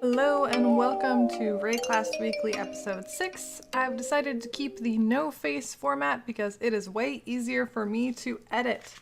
Hello and welcome to Wraeclast Weekly Episode 6. I've decided to keep the no-face format because it is way easier for me to edit.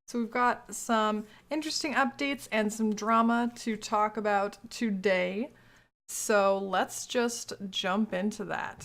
So we've got some interesting updates and some drama to talk about today. So let's just jump into that.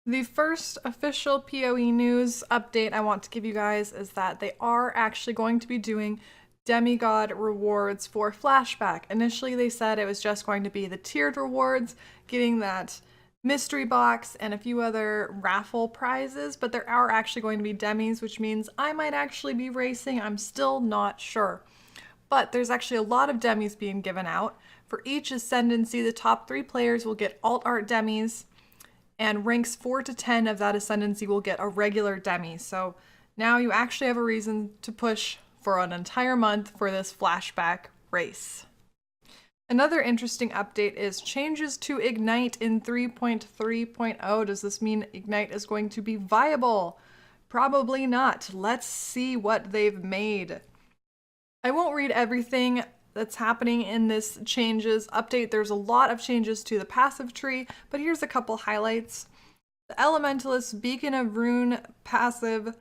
The first official PoE news update I want to give you guys is that they are actually going to be doing demigod rewards for flashback. Initially they said it was just going to be the tiered rewards, getting that mystery box and a few other raffle prizes, but there are actually going to be demis, which means I might actually be racing. I'm still not sure. But there's actually a lot of demis being given out. For each ascendancy, the top 3 players will get alt art demis, and ranks 4 to 10 of that ascendancy will get a regular demi. So now you actually have a reason to push for an entire month for this flashback race. Another interesting update is changes to Ignite in 3.3.0. Does this mean Ignite is going to be viable? Probably not. Let's see what they've made. I won't read everything that's happening in this changes update. There's a lot of changes to the passive tree, but here's a couple highlights. The Elementalist Beacon of Rune passive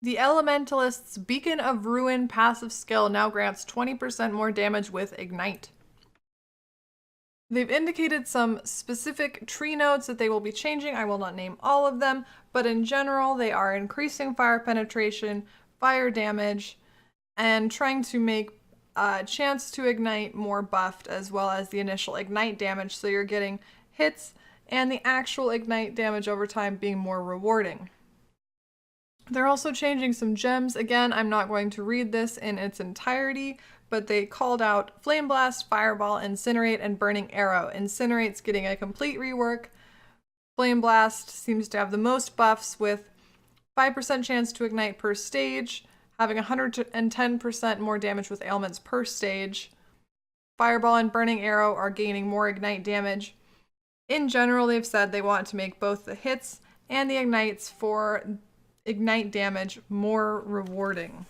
The Elementalist's Beacon of Ruin passive skill now grants 20% more damage with Ignite. They've indicated some specific tree nodes that they will be changing. I will not name all of them, but in general, they are increasing fire penetration, fire damage, and trying to make chance to ignite more buffed, as well as the initial ignite damage, so you're getting hits and the actual ignite damage over time being more rewarding. They're also changing some gems. Again, I'm not going to read this in its entirety, but they called out Flame Blast, Fireball, Incinerate, and Burning Arrow. Incinerate's getting a complete rework. Flame Blast seems to have the most buffs with 5% chance to ignite per stage, having 110% more damage with ailments per stage. Fireball and Burning Arrow are gaining more ignite damage. In general, they've said they want to make both the hits and the ignites for ignite damage more rewarding.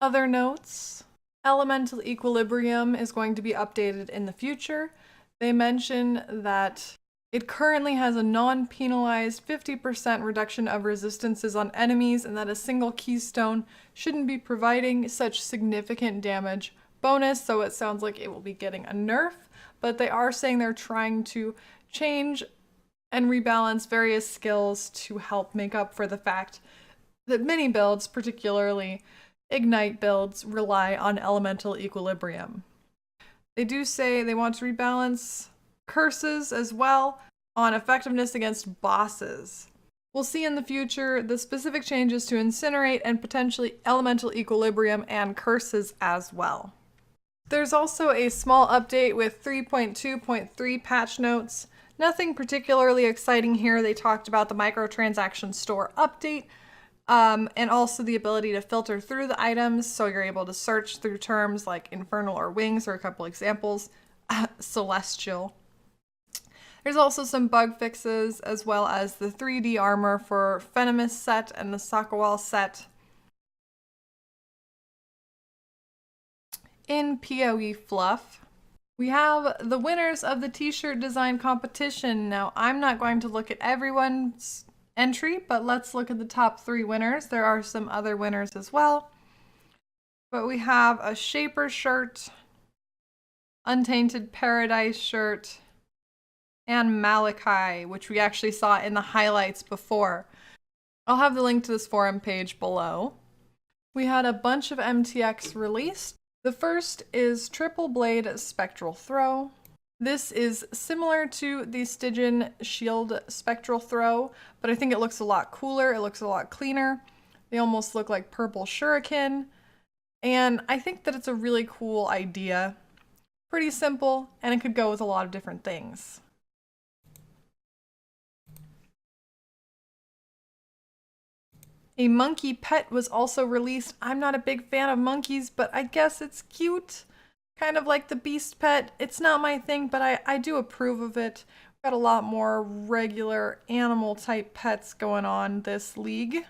Other notes: Elemental Equilibrium is going to be updated in the future. They mention that it currently has a non-penalized 50% reduction of resistances on enemies, and that a single keystone shouldn't be providing such significant damage bonus, so it sounds like it will be getting a nerf, but they are saying they're trying to change and rebalance various skills to help make up for the fact that many builds, particularly Ignite builds, rely on elemental equilibrium. They do say they want to rebalance curses as well on effectiveness against bosses. We'll see in the future the specific changes to Incinerate and potentially elemental equilibrium and curses as well. There's also a small update with 3.2.3 patch notes. Nothing particularly exciting here. They talked about the microtransaction store update, and also the ability to filter through the items, so you're able to search through terms like infernal or wings, or a couple examples, celestial. There's also some bug fixes, as well as the 3D armor for Venomous set and the Sakawal set. In PoE Fluff, we have the winners of the t-shirt design competition. Now, I'm not going to look at everyone's entry, but let's look at the top 3 winners. There are some other winners as well. But we have a Shaper shirt, Untainted Paradise shirt, and Malachi, which we actually saw in the highlights before. I'll have the link to this forum page below. We had a bunch of MTX released. The first is Triple Blade Spectral Throw. This is similar to the Stygian Shield Spectral Throw, but I think it looks a lot cooler, it looks a lot cleaner. They almost look like purple shuriken, and I think that it's a really cool idea. Pretty simple, and it could go with a lot of different things. A monkey pet was also released. I'm not a big fan of monkeys, but I guess it's cute. Kind of like the beast pet. It's not my thing, but I do approve of it. Got a lot more regular animal type pets going on this league.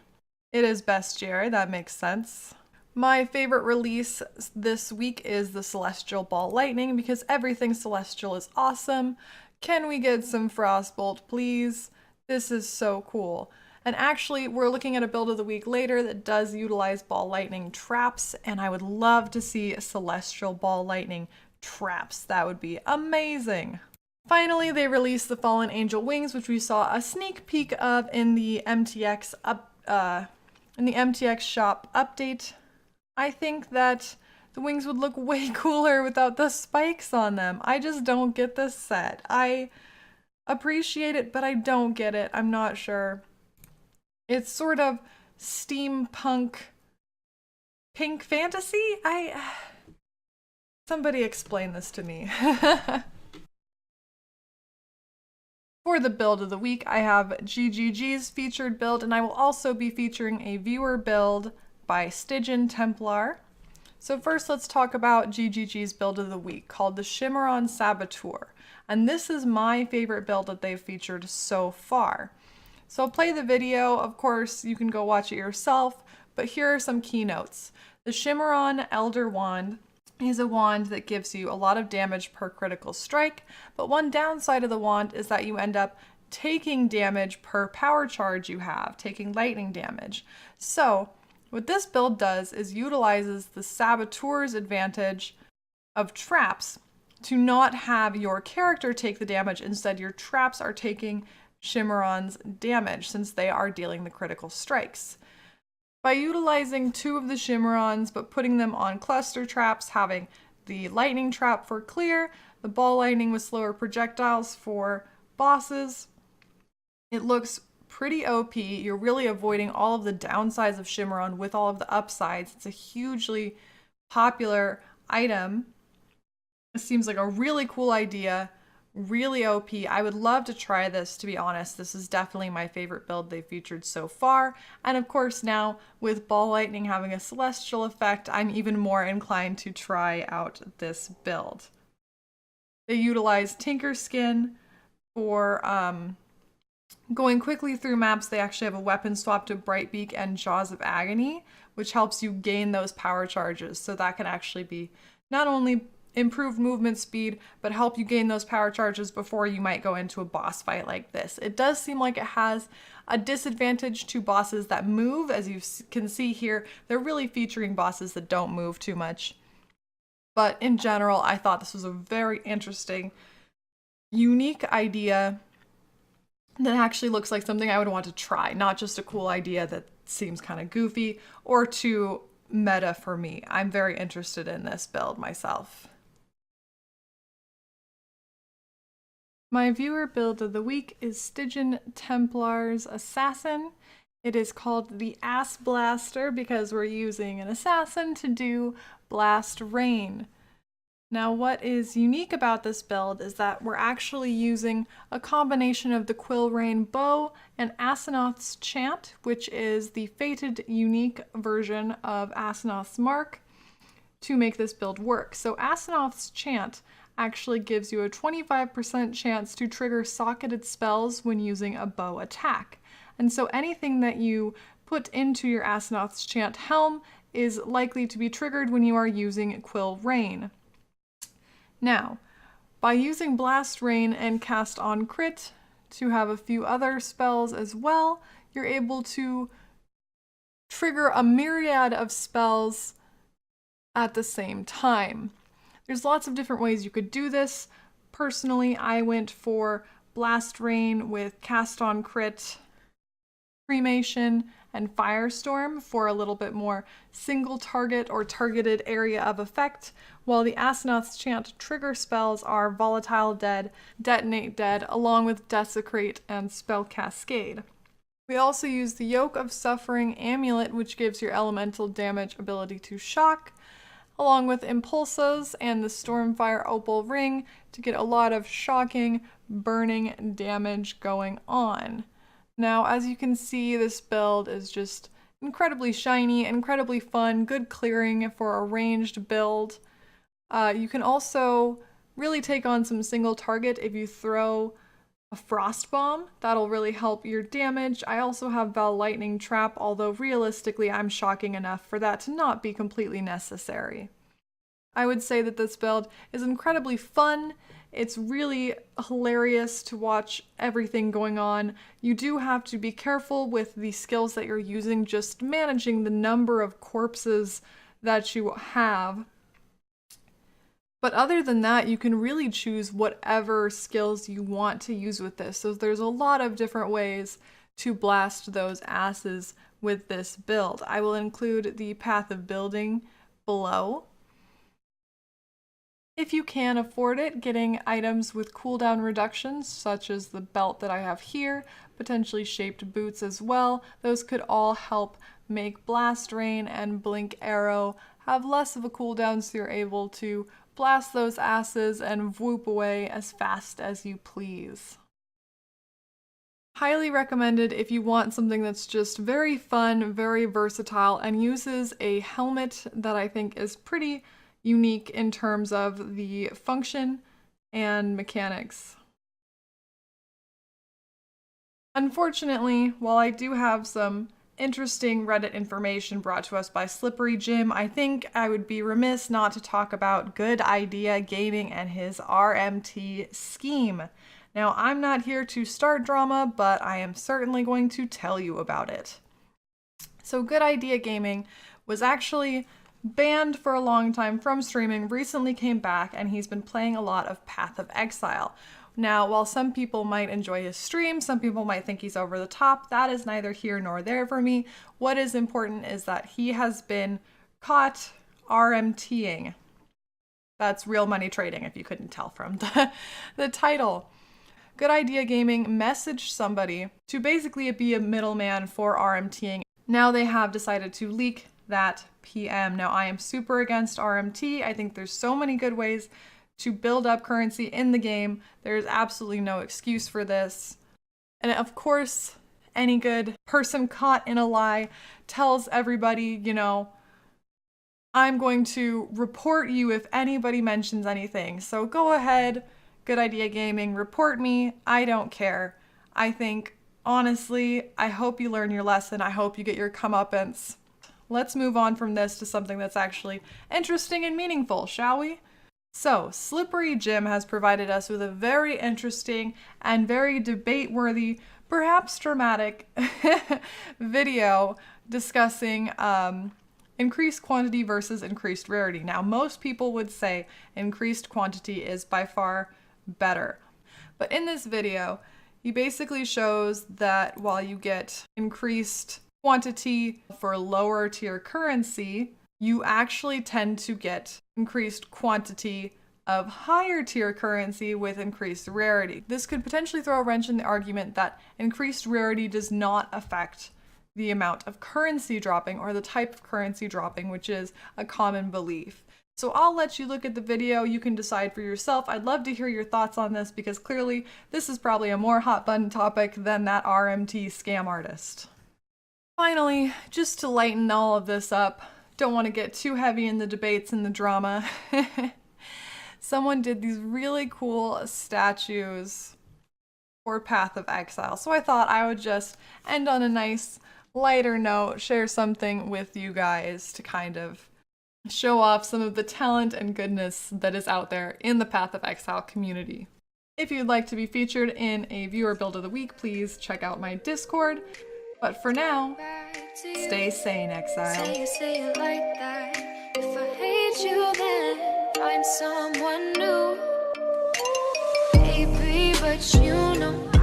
It is bestiary, that makes sense. My favorite release this week is the Celestial Ball Lightning because everything celestial is awesome. Can we get some Frostbolt, please? This is so cool. And actually, we're looking at a build of the week later that does utilize Ball Lightning traps, and I would love to see Celestial Ball Lightning traps. That would be amazing. Finally, they released the Fallen Angel Wings, which we saw a sneak peek of in the MTX shop update. I think that the wings would look way cooler without the spikes on them. I just don't get this set. I appreciate it, but I don't get it. I'm not sure. It's sort of steampunk pink fantasy? Somebody explain this to me. For the build of the week, I have GGG's featured build, and I will also be featuring a viewer build by Stygian Templar. So first let's talk about GGG's build of the week, called the Shimmeron Saboteur. And this is my favorite build that they've featured so far. So I'll play the video, of course you can go watch it yourself, but here are some keynotes. The Shimmeron Elder Wand is a wand that gives you a lot of damage per critical strike, but one downside of the wand is that you end up taking damage per power charge you have, taking lightning damage. So what this build does is utilizes the Saboteur's advantage of traps to not have your character take the damage. Instead, your traps are taking Shimmeron's damage since they are dealing the critical strikes. By utilizing two of the Shimmerons but putting them on cluster traps, having the lightning trap for clear, the ball lightning with slower projectiles for bosses, it looks pretty OP. You're really avoiding all of the downsides of Shimmeron with all of the upsides. It's a hugely popular item. It seems like a really cool idea. Really OP. I would love to try this, to be honest. This is definitely my favorite build they've featured so far. And of course now, with Ball Lightning having a celestial effect, I'm even more inclined to try out this build. They utilize Tinker Skin for going quickly through maps. They actually have a weapon swap to Brightbeak and Jaws of Agony, which helps you gain those power charges. So that can actually be not only improved movement speed, but help you gain those power charges before you might go into a boss fight like this. It does seem like it has a disadvantage to bosses that move. As you can see here, they're really featuring bosses that don't move too much. But in general, I thought this was a very interesting, unique idea that actually looks like something I would want to try, not just a cool idea that seems kind of goofy or too meta for me. I'm very interested in this build myself. My viewer build of the week is Stygian Templar's Assassin. It is called the Ass Blaster because we're using an assassin to do blast rain. Now what is unique about this build is that we're actually using a combination of the Quill Rain Bow and Asenath's Chant, which is the fated unique version of Asenath's Mark, to make this build work. So Asenath's Chant actually gives you a 25% chance to trigger socketed spells when using a bow attack. And so anything that you put into your Asenath's Chant helm is likely to be triggered when you are using Quill Rain. Now, by using Blast Rain and Cast on Crit to have a few other spells as well, you're able to trigger a myriad of spells at the same time. There's lots of different ways you could do this. Personally, I went for Blast Rain with Cast on Crit, Cremation, and Firestorm for a little bit more single target or targeted area of effect, while the Asenath's Chant trigger spells are Volatile Dead, Detonate Dead, along with Desecrate and Spell Cascade. We also use the Yoke of Suffering Amulet, which gives your elemental damage ability to shock, along with Impulsos and the Stormfire Opal Ring to get a lot of shocking, burning damage going on. Now, as you can see, this build is just incredibly shiny, incredibly fun, good clearing for a ranged build. You can also really take on some single target if you throw a frost bomb. That'll really help your damage. I also have Val Lightning Trap, although realistically I'm shocking enough for that to not be completely necessary. I would say that this build is incredibly fun. It's really hilarious to watch everything going on. You do have to be careful with the skills that you're using, just managing the number of corpses that you have. But other than that, you can really choose whatever skills you want to use with this. So there's a lot of different ways to blast those asses with this build. I will include the path of building below. If you can afford it, getting items with cooldown reductions, such as the belt that I have here, potentially shaped boots as well, those could all help make Blast Rain and Blink Arrow have less of a cooldown, so you're able to blast those asses and whoop away as fast as you please. Highly recommended if you want something that's just very fun, very versatile, and uses a helmet that I think is pretty unique in terms of the function and mechanics. Unfortunately, while I do have some interesting Reddit information brought to us by Slippery Jim, I think I would be remiss not to talk about Good Idea Gaming and his RMT scheme. Now, I'm not here to start drama, but I am certainly going to tell you about it. So Good Idea Gaming was actually banned for a long time from streaming, recently came back, and he's been playing a lot of Path of Exile. Now, while some people might enjoy his stream, some people might think he's over the top, that is neither here nor there for me. What is important is that he has been caught RMTing. That's real money trading, if you couldn't tell from the title. Good Idea Gaming messaged somebody to basically be a middleman for RMTing. Now they have decided to leak that PM. Now, I am super against RMT. I think there's so many good ways to build up currency in the game. There's absolutely no excuse for this. And of course, any good person caught in a lie tells everybody, you know, I'm going to report you if anybody mentions anything. So go ahead, Good Idea Gaming, report me. I don't care. I think, honestly, I hope you learn your lesson. I hope you get your comeuppance. Let's move on from this to something that's actually interesting and meaningful, shall we? So, Slippery Jim has provided us with a very interesting and very debate-worthy, perhaps dramatic video discussing increased quantity versus increased rarity. Now, most people would say increased quantity is by far better. But in this video, he basically shows that while you get increased quantity for lower tier currency, you actually tend to get increased quantity of higher tier currency with increased rarity. This could potentially throw a wrench in the argument that increased rarity does not affect the amount of currency dropping or the type of currency dropping, which is a common belief. So I'll let you look at the video. You can decide for yourself. I'd love to hear your thoughts on this because clearly this is probably a more hot button topic than that RMT scam artist. Finally, just to lighten all of this up, don't want to get too heavy in the debates and the drama. Someone did these really cool statues for Path of Exile. So I thought I would just end on a nice lighter note, share something with you guys to kind of show off some of the talent and goodness that is out there in the Path of Exile community. If you'd like to be featured in a viewer build of the week, please check out my Discord. But for now, stay sane, Exile. Say it like that. If I hate you, then find someone new. Baby, but you know